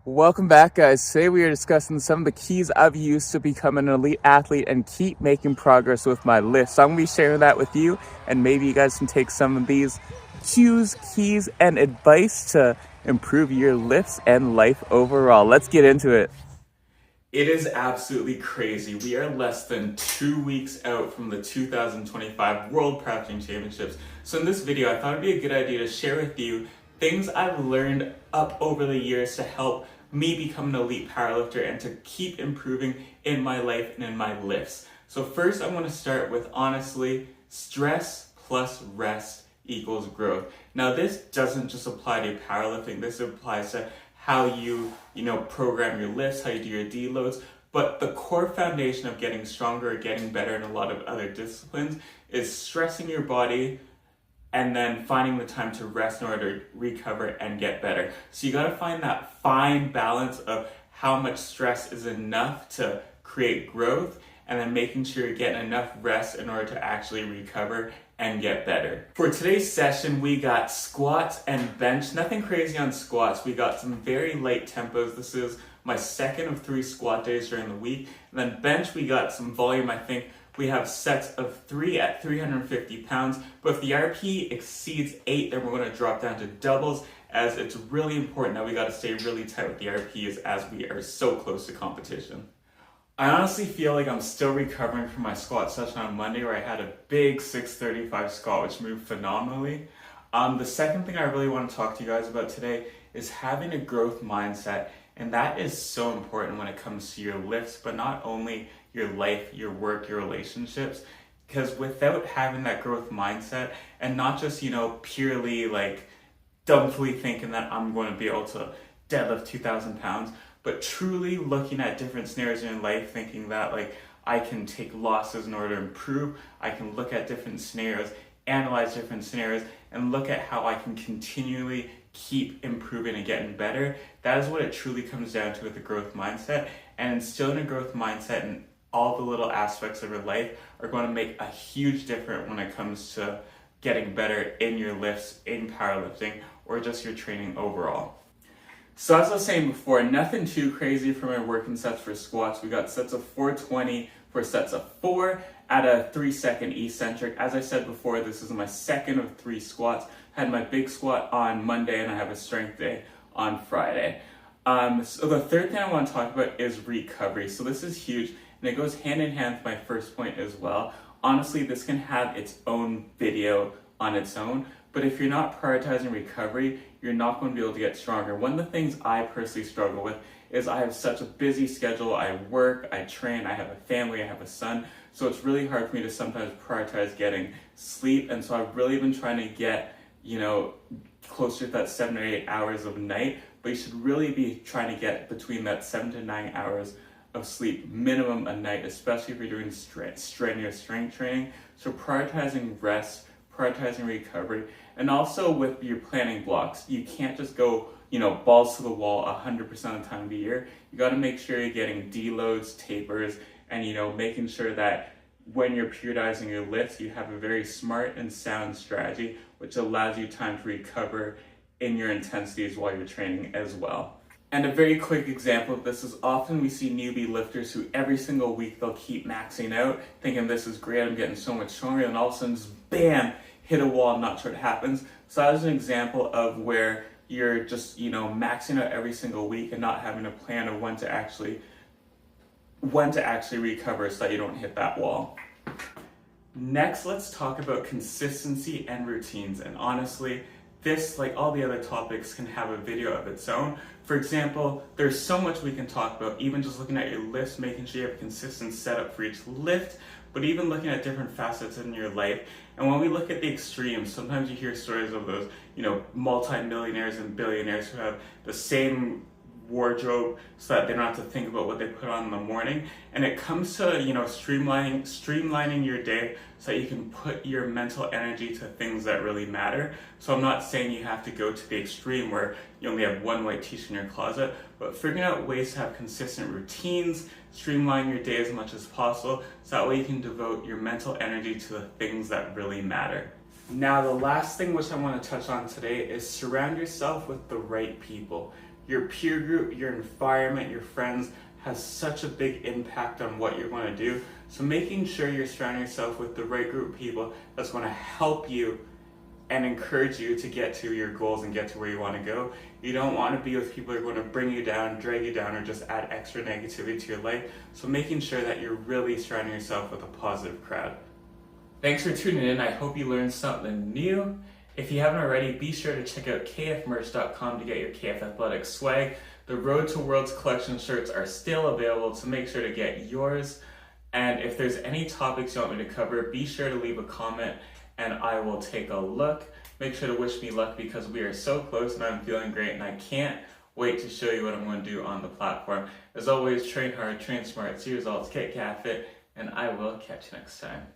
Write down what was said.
Welcome back, guys. Today we are discussing some of the keys I've used to become an elite athlete and keep making progress with my lifts. So I'm going to be sharing that with you, and maybe you guys can take some of these cues, keys, and advice to improve your lifts and life overall. Let's get into it. It is absolutely crazy. We are less than 2 weeks out from the 2025 World Powerlifting Championships. So in this video, I thought it'd be a good idea to share with you things I've learned up over the years to help me become an elite powerlifter and to keep improving in my life and in my lifts. So first, I want to start with, honestly, stress plus rest equals growth. Now, this doesn't just apply to powerlifting. This applies to how you program your lifts, how you do your deloads. But the core foundation of getting stronger or getting better in a lot of other disciplines is stressing your body and then finding the time to rest in order to recover and get better. So you gotta find that fine balance of how much stress is enough to create growth, and then making sure you're getting enough rest in order to actually recover and get better. For today's session, we got squats and bench. Nothing crazy on squats. We got some very light tempos. This is my second of 3 squat days during the week. And then bench, we got some volume. I think we have sets of 3 at 350 pounds. But if the RP exceeds 8, then we're going to drop down to doubles, as it's really important that we got to stay really tight with the RPs as we are so close to competition. I honestly feel like I'm still recovering from my squat session on Monday, where I had a big 635 squat, which moved phenomenally. The second thing I really want to talk to you guys about today is having a growth mindset. And that is so important when it comes to your lifts, but not only your life, your work, your relationships. Because without having that growth mindset, and not just, purely like dumbly thinking that I'm going to be able to deadlift 2,000 pounds, but truly looking at different scenarios in life, thinking that like I can take losses in order to improve. I can look at different scenarios, analyze different scenarios, and look at how I can continually keep improving and getting better. That is what it truly comes down to with the growth mindset. And instilling a growth mindset in all the little aspects of your life are going to make a huge difference when it comes to getting better in your lifts, in powerlifting, or just your training overall. So as I was saying before, nothing too crazy for my working sets for squats. We got sets of 420 for sets of 4 at a 3-second eccentric. As I said before, this is my second of 3 squats. I had my big squat on Monday and I have a strength day on Friday. So the third thing I want to talk about is recovery. So this is huge, and it goes hand in hand with my first point as well. Honestly, this can have its own video on its own, but if you're not prioritizing recovery, you're not going to be able to get stronger. One of the things I personally struggle with is I have such a busy schedule. I work, I train, I have a family, I have a son. So it's really hard for me to sometimes prioritize getting sleep. And so I've really been trying to get, closer to that 7 or 8 hours of night. But you should really be trying to get between that 7 to 9 hours of sleep minimum a night, especially if you're doing strenuous strength training. So prioritizing rest, prioritizing recovery, and also with your planning blocks. You can't just go, balls to the wall 100% of the time of the year. You got to make sure you're getting deloads, tapers, and making sure that when you're periodizing your lifts, you have a very smart and sound strategy, which allows you time to recover in your intensities while you're training as well. And a very quick example of this is often we see newbie lifters who every single week they'll keep maxing out, thinking this is great, I'm getting so much stronger, and all of a sudden just bam, hit a wall, not sure what happens. So that is an example of where you're just, maxing out every single week and not having a plan of when to actually recover so that you don't hit that wall. Next, let's talk about consistency and routines. And honestly, this, like all the other topics, can have a video of its own. For example, there's so much we can talk about, even just looking at your lifts, making sure you have a consistent setup for each lift, but even looking at different facets in your life. And when we look at the extremes, sometimes you hear stories of those, multi-millionaires and billionaires who have the same wardrobe so that they don't have to think about what they put on in the morning. And it comes to, streamlining your day so that you can put your mental energy to things that really matter. So I'm not saying you have to go to the extreme where you only have one white t-shirt in your closet, but figuring out ways to have consistent routines, streamline your day as much as possible, so that way you can devote your mental energy to the things that really matter. Now, the last thing which I want to touch on today is surround yourself with the right people. Your peer group, your environment, your friends has such a big impact on what you're going to do. So making sure you're surrounding yourself with the right group of people that's going to help you and encourage you to get to your goals and get to where you want to go. You don't want to be with people who are going to bring you down, drag you down, or just add extra negativity to your life. So making sure that you're really surrounding yourself with a positive crowd. Thanks for tuning in. I hope you learned something new. If you haven't already, be sure to check out kfmerch.com to get your KF Athletics swag. The Road to Worlds collection shirts are still available, so make sure to get yours. And if there's any topics you want me to cover, be sure to leave a comment and I will take a look. Make sure to wish me luck because we are so close and I'm feeling great and I can't wait to show you what I'm going to do on the platform. As always, train hard, train smart, see results, get fit, and I will catch you next time.